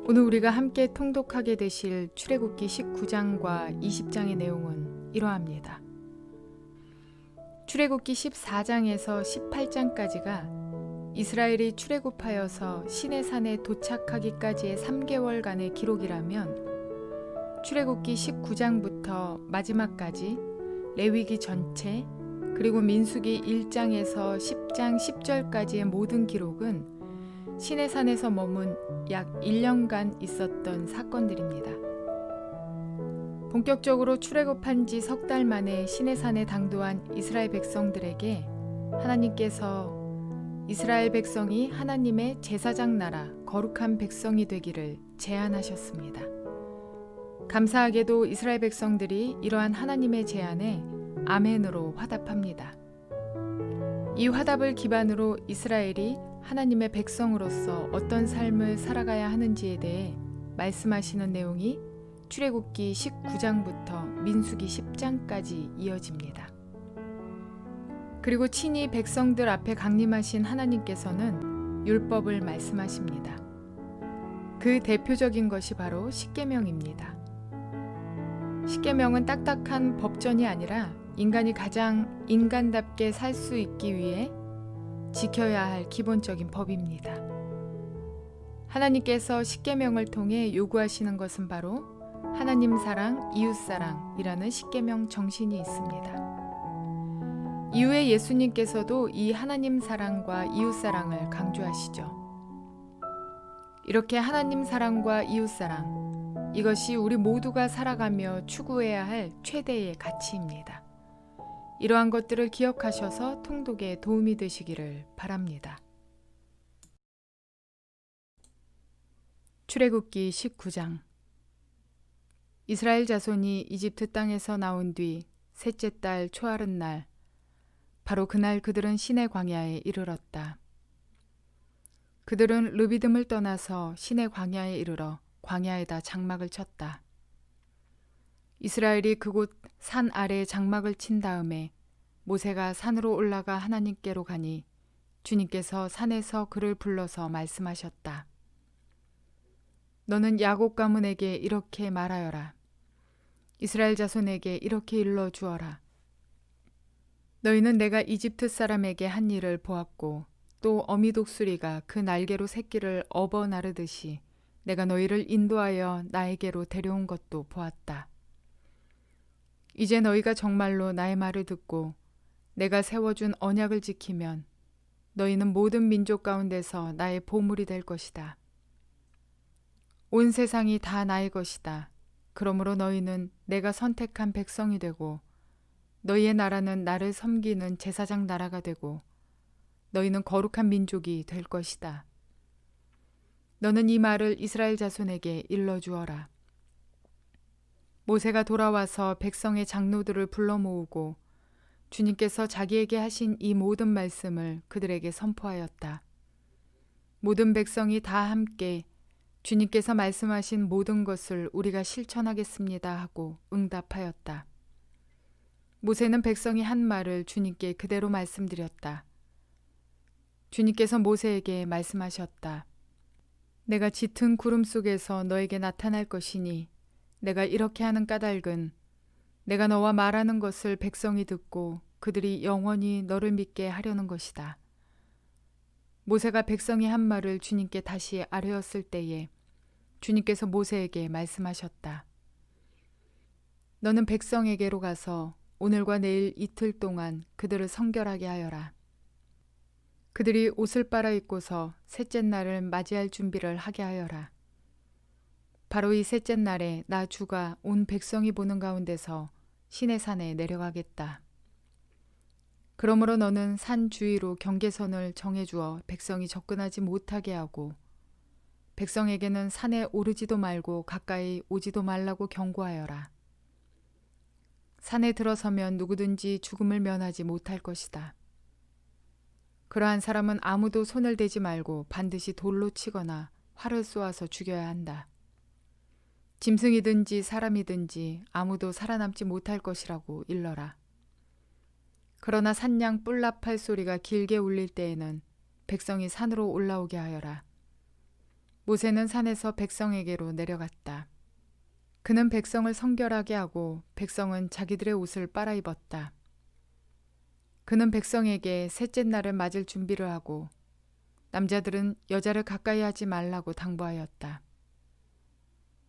오늘 우리가 함께 통독하게 되실 출애굽기 19장과 20장의 내용은 이러합니다. 출애굽기 14장에서 18장까지가 이스라엘이 출애굽하여서 시내산에 도착하기까지의 3개월간의 기록이라면 출애굽기 19장부터 마지막까지 레위기 전체 그리고 민수기 1장에서 10장 10절까지의 모든 기록은 시내산에서 머문 약 1년간 있었던 사건들입니다. 본격적으로 출애굽한 지 석 달 만에 시내산에 당도한 이스라엘 백성들에게 하나님께서 이스라엘 백성이 하나님의 제사장 나라 거룩한 백성이 되기를 제안하셨습니다. 감사하게도 이스라엘 백성들이 이러한 하나님의 제안에 아멘으로 화답합니다. 이 화답을 기반으로 이스라엘이 하나님의 백성으로서 어떤 삶을 살아가야 하는지에 대해 말씀하시는 내용이 출애굽기 19장부터 민수기 10장까지 이어집니다. 그리고 친히 백성들 앞에 강림하신 하나님께서는 율법을 말씀하십니다. 그 대표적인 것이 바로 십계명입니다. 십계명은 딱딱한 법전이 아니라 인간이 가장 인간답게 살 수 있기 위해 지켜야 할 기본적인 법입니다. 하나님께서 십계명을 통해 요구하시는 것은 바로 하나님 사랑, 이웃 사랑이라는 십계명 정신이 있습니다. 이후에 예수님께서도 이 하나님 사랑과 이웃 사랑을 강조하시죠. 이렇게 하나님 사랑과 이웃 사랑, 이것이 우리 모두가 살아가며 추구해야 할 최대의 가치입니다. 이러한 것들을 기억하셔서 통독에 도움이 되시기를 바랍니다. 출애굽기 19장. 이스라엘 자손이 이집트 땅에서 나온 뒤 셋째 달 초하룻날, 바로 그날 그들은 시내 광야에 이르렀다. 그들은 르비딤을 떠나서 시내 광야에 이르러 광야에다 장막을 쳤다. 이스라엘이 그곳 산 아래에 장막을 친 다음에 모세가 산으로 올라가 하나님께로 가니 주님께서 산에서 그를 불러서 말씀하셨다. 너는 야곱 가문에게 이렇게 말하여라. 이스라엘 자손에게 이렇게 일러 주어라. 너희는 내가 이집트 사람에게 한 일을 보았고 또 어미 독수리가 그 날개로 새끼를 업어 나르듯이 내가 너희를 인도하여 나에게로 데려온 것도 보았다. 이제 너희가 정말로 나의 말을 듣고 내가 세워준 언약을 지키면 너희는 모든 민족 가운데서 나의 보물이 될 것이다. 온 세상이 다 나의 것이다. 그러므로 너희는 내가 선택한 백성이 되고 너희의 나라는 나를 섬기는 제사장 나라가 되고 너희는 거룩한 민족이 될 것이다. 너는 이 말을 이스라엘 자손에게 일러주어라. 모세가 돌아와서 백성의 장로들을 불러 모으고 주님께서 자기에게 하신 이 모든 말씀을 그들에게 선포하였다. 모든 백성이 다 함께 주님께서 말씀하신 모든 것을 우리가 실천하겠습니다 하고 응답하였다. 모세는 백성이 한 말을 주님께 그대로 말씀드렸다. 주님께서 모세에게 말씀하셨다. 내가 짙은 구름 속에서 너에게 나타날 것이니 내가 이렇게 하는 까닭은 내가 너와 말하는 것을 백성이 듣고 그들이 영원히 너를 믿게 하려는 것이다. 모세가 백성이 한 말을 주님께 다시 아뢰었을 때에 주님께서 모세에게 말씀하셨다. 너는 백성에게로 가서 오늘과 내일 이틀 동안 그들을 성결하게 하여라. 그들이 옷을 빨아입고서 셋째 날을 맞이할 준비를 하게 하여라. 바로 이 셋째 날에 나 주가 온 백성이 보는 가운데서 시내산에 내려가겠다. 그러므로 너는 산 주위로 경계선을 정해주어 백성이 접근하지 못하게 하고 백성에게는 산에 오르지도 말고 가까이 오지도 말라고 경고하여라. 산에 들어서면 누구든지 죽음을 면하지 못할 것이다. 그러한 사람은 아무도 손을 대지 말고 반드시 돌로 치거나 활을 쏘아서 죽여야 한다. 짐승이든지 사람이든지 아무도 살아남지 못할 것이라고 일러라. 그러나 산양 뿔나팔 소리가 길게 울릴 때에는 백성이 산으로 올라오게 하여라. 모세는 산에서 백성에게로 내려갔다. 그는 백성을 성결하게 하고 백성은 자기들의 옷을 빨아입었다. 그는 백성에게 셋째 날을 맞을 준비를 하고 남자들은 여자를 가까이 하지 말라고 당부하였다.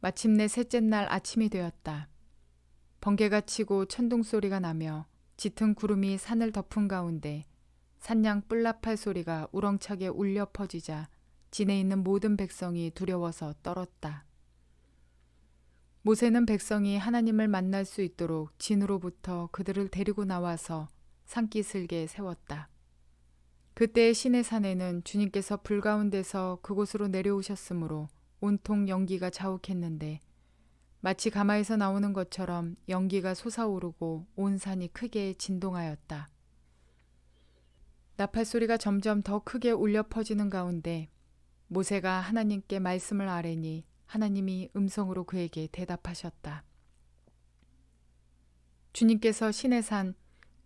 마침내 셋째 날 아침이 되었다. 번개가 치고 천둥 소리가 나며 짙은 구름이 산을 덮은 가운데 산양 뿔나팔 소리가 우렁차게 울려 퍼지자 진에 있는 모든 백성이 두려워서 떨었다. 모세는 백성이 하나님을 만날 수 있도록 진으로부터 그들을 데리고 나와서 산기슭에 세웠다. 그때 시내산에는 주님께서 불 가운데서 그곳으로 내려오셨으므로 온통 연기가 자욱했는데 마치 가마에서 나오는 것처럼 연기가 솟아오르고 온 산이 크게 진동하였다. 나팔 소리가 점점 더 크게 울려 퍼지는 가운데 모세가 하나님께 말씀을 아뢰니 하나님이 음성으로 그에게 대답하셨다. 주님께서 시내산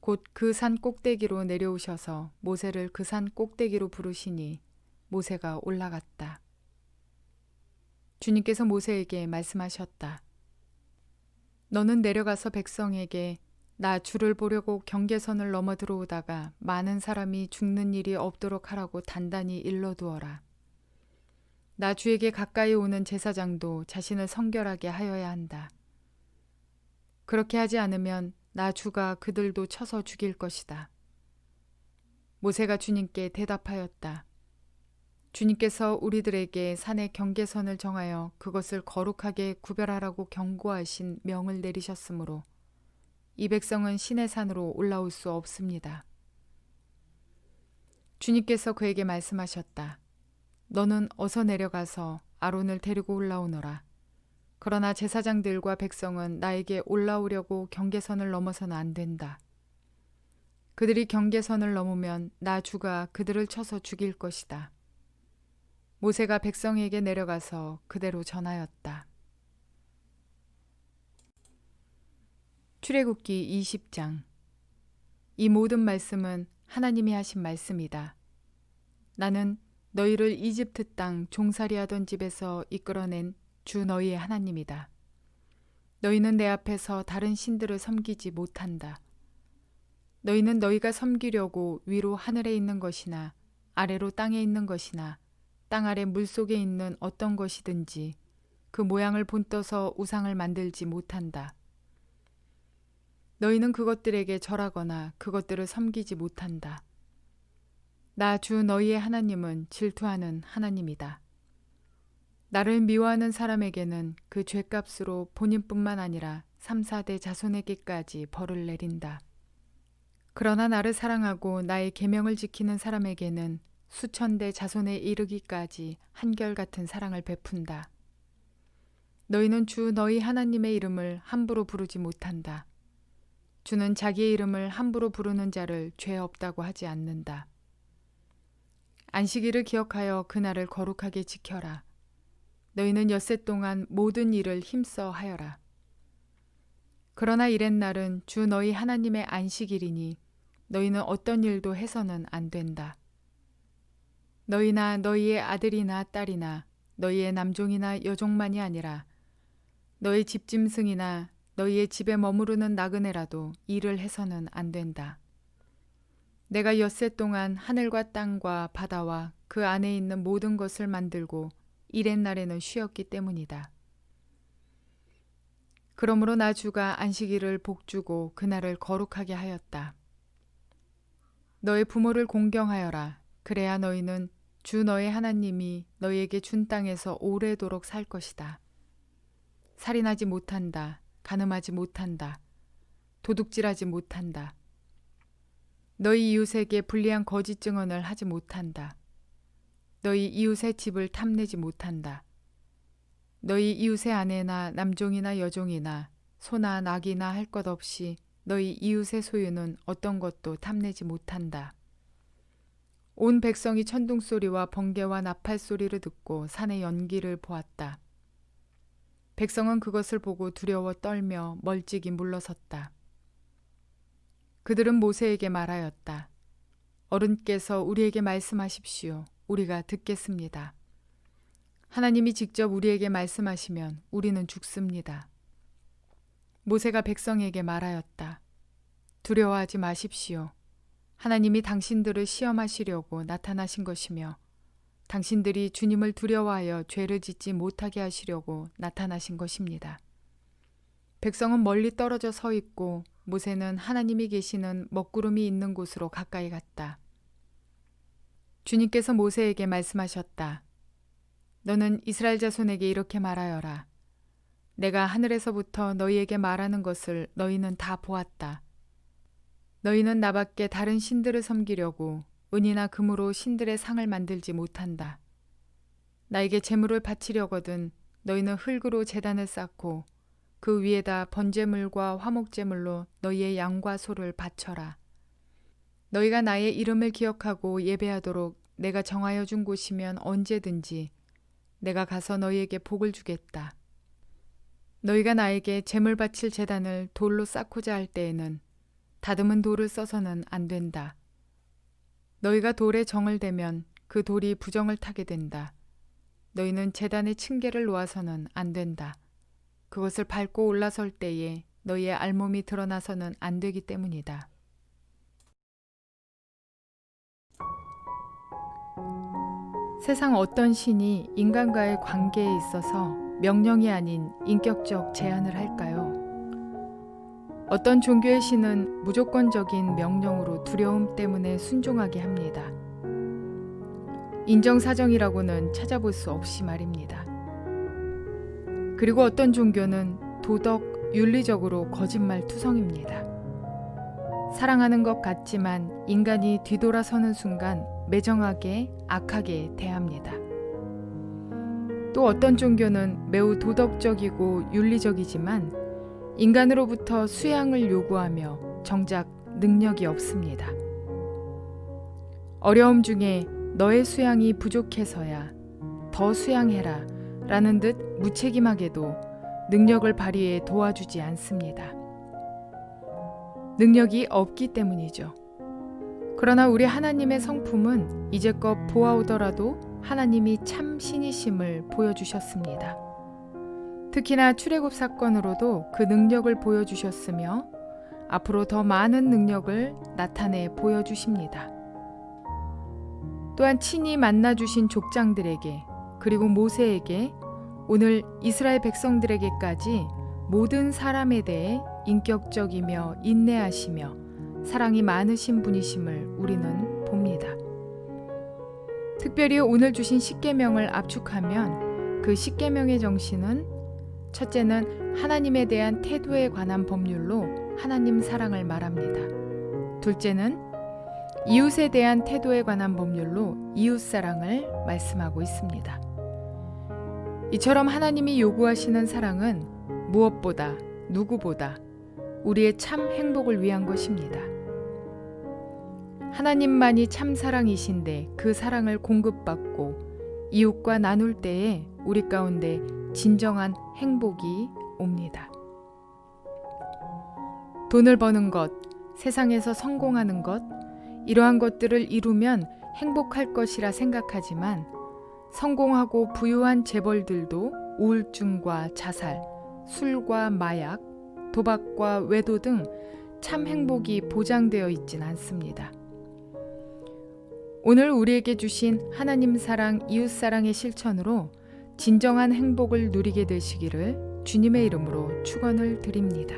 곧 그 산 꼭대기로 내려오셔서 모세를 그 산 꼭대기로 부르시니 모세가 올라갔다. 주님께서 모세에게 말씀하셨다. 너는 내려가서 백성에게 나 주를 보려고 경계선을 넘어 들어오다가 많은 사람이 죽는 일이 없도록 하라고 단단히 일러두어라. 나 주에게 가까이 오는 제사장도 자신을 성결하게 하여야 한다. 그렇게 하지 않으면 나 주가 그들도 쳐서 죽일 것이다. 모세가 주님께 대답하였다. 주님께서 우리들에게 산의 경계선을 정하여 그것을 거룩하게 구별하라고 경고하신 명을 내리셨으므로 이 백성은 시내산으로 올라올 수 없습니다. 주님께서 그에게 말씀하셨다. 너는 어서 내려가서 아론을 데리고 올라오너라. 그러나 제사장들과 백성은 나에게 올라오려고 경계선을 넘어서는 안 된다. 그들이 경계선을 넘으면 나 주가 그들을 쳐서 죽일 것이다. 모세가 백성에게 내려가서 그대로 전하였다. 출애굽기 20장. 이 모든 말씀은 하나님이 하신 말씀이다. 나는 너희를 이집트 땅 종살이하던 집에서 이끌어낸 주 너희의 하나님이다. 너희는 내 앞에서 다른 신들을 섬기지 못한다. 너희는 너희가 섬기려고 위로 하늘에 있는 것이나 아래로 땅에 있는 것이나 땅 아래 물속에 있는 어떤 것이든지 그 모양을 본떠서 우상을 만들지 못한다. 너희는 그것들에게 절하거나 그것들을 섬기지 못한다. 나 주 너희의 하나님은 질투하는 하나님이다. 나를 미워하는 사람에게는 그 죄값으로 본인뿐만 아니라 3, 4대 자손에게까지 벌을 내린다. 그러나 나를 사랑하고 나의 계명을 지키는 사람에게는 수천 대 자손에 이르기까지 한결같은 사랑을 베푼다. 너희는 주 너희 하나님의 이름을 함부로 부르지 못한다. 주는 자기의 이름을 함부로 부르는 자를 죄 없다고 하지 않는다. 안식일을 기억하여 그날을 거룩하게 지켜라. 너희는 엿새 동안 모든 일을 힘써 하여라. 그러나 이렛날은 주 너희 하나님의 안식일이니 너희는 어떤 일도 해서는 안 된다. 너희나 너희의 아들이나 딸이나 너희의 남종이나 여종만이 아니라 너희 집짐승이나 너희의 집에 머무르는 나그네라도 일을 해서는 안 된다. 내가 엿새 동안 하늘과 땅과 바다와 그 안에 있는 모든 것을 만들고 이렛날에는 쉬었기 때문이다. 그러므로 나 주가 안식일을 복주고 그날을 거룩하게 하였다. 너의 부모를 공경하여라. 그래야 너희는 주 너의 하나님이 너희에게 준 땅에서 오래도록 살 것이다. 살인하지 못한다. 간음하지 못한다. 도둑질하지 못한다. 너희 이웃에게 불리한 거짓 증언을 하지 못한다. 너희 이웃의 집을 탐내지 못한다. 너희 이웃의 아내나 남종이나 여종이나 소나 낙이나 할 것 없이 너희 이웃의 소유는 어떤 것도 탐내지 못한다. 온 백성이 천둥 소리와 번개와 나팔 소리를 듣고 산의 연기를 보았다. 백성은 그것을 보고 두려워 떨며 멀찍이 물러섰다. 그들은 모세에게 말하였다. 어른께서 우리에게 말씀하십시오. 우리가 듣겠습니다. 하나님이 직접 우리에게 말씀하시면 우리는 죽습니다. 모세가 백성에게 말하였다. 두려워하지 마십시오. 하나님이 당신들을 시험하시려고 나타나신 것이며 당신들이 주님을 두려워하여 죄를 짓지 못하게 하시려고 나타나신 것입니다. 백성은 멀리 떨어져 서 있고 모세는 하나님이 계시는 먹구름이 있는 곳으로 가까이 갔다. 주님께서 모세에게 말씀하셨다. 너는 이스라엘 자손에게 이렇게 말하여라. 내가 하늘에서부터 너희에게 말하는 것을 너희는 다 보았다. 너희는 나밖에 다른 신들을 섬기려고 은이나 금으로 신들의 상을 만들지 못한다. 나에게 제물을 바치려거든 너희는 흙으로 제단을 쌓고 그 위에다 번제물과 화목제물로 너희의 양과 소를 바쳐라. 너희가 나의 이름을 기억하고 예배하도록 내가 정하여 준 곳이면 언제든지 내가 가서 너희에게 복을 주겠다. 너희가 나에게 제물 바칠 제단을 돌로 쌓고자 할 때에는 다듬은 돌을 써서는 안 된다. 너희가 돌에 정을 대면 그 돌이 부정을 타게 된다. 너희는 제단의 층계를 놓아서는 안 된다. 그것을 밟고 올라설 때에 너희의 알몸이 드러나서는 안 되기 때문이다. 세상 어떤 신이 인간과의 관계에 있어서 명령이 아닌 인격적 제한을 할까요? 어떤 종교의 신은 무조건적인 명령으로 두려움 때문에 순종하게 합니다. 인정사정이라고는 찾아볼 수 없이 말입니다. 그리고 어떤 종교는 도덕, 윤리적으로 거짓말투성입니다. 사랑하는 것 같지만 인간이 뒤돌아서는 순간 매정하게, 악하게 대합니다. 또 어떤 종교는 매우 도덕적이고 윤리적이지만 인간으로부터 수양을 요구하며 정작 능력이 없습니다. 어려움 중에 너의 수양이 부족해서야 더 수양해라 라는 듯 무책임하게도 능력을 발휘해 도와주지 않습니다. 능력이 없기 때문이죠. 그러나 우리 하나님의 성품은 이제껏 보아오더라도 하나님이 참 신이심을 보여주셨습니다. 특히나 출애굽 사건으로도 그 능력을 보여주셨으며 앞으로 더 많은 능력을 나타내 보여주십니다. 또한 친히 만나주신 족장들에게 그리고 모세에게 오늘 이스라엘 백성들에게까지 모든 사람에 대해 인격적이며 인내하시며 사랑이 많으신 분이심을 우리는 봅니다. 특별히 오늘 주신 십계명을 압축하면 그 십계명의 정신은 첫째는 하나님에 대한 태도에 관한 법률로 하나님 사랑을 말합니다. 둘째는 이웃에 대한 태도에 관한 법률로 이웃 사랑을 말씀하고 있습니다. 이처럼 하나님이 요구하시는 사랑은 무엇보다 누구보다 우리의 참 행복을 위한 것입니다. 하나님만이 참 사랑이신데 그 사랑을 공급받고 이웃과 나눌 때에 우리 가운데 진정한 행복이 옵니다. 돈을 버는 것, 세상에서 성공하는 것, 이러한 것들을 이루면 행복할 것이라 생각하지만 성공하고 부유한 재벌들도 우울증과 자살, 술과 마약, 도박과 외도 등 참 행복이 보장되어 있진 않습니다. 오늘 우리에게 주신 하나님 사랑, 이웃 사랑의 실천으로 진정한 행복을 누리게 되시기를 주님의 이름으로 축원을 드립니다.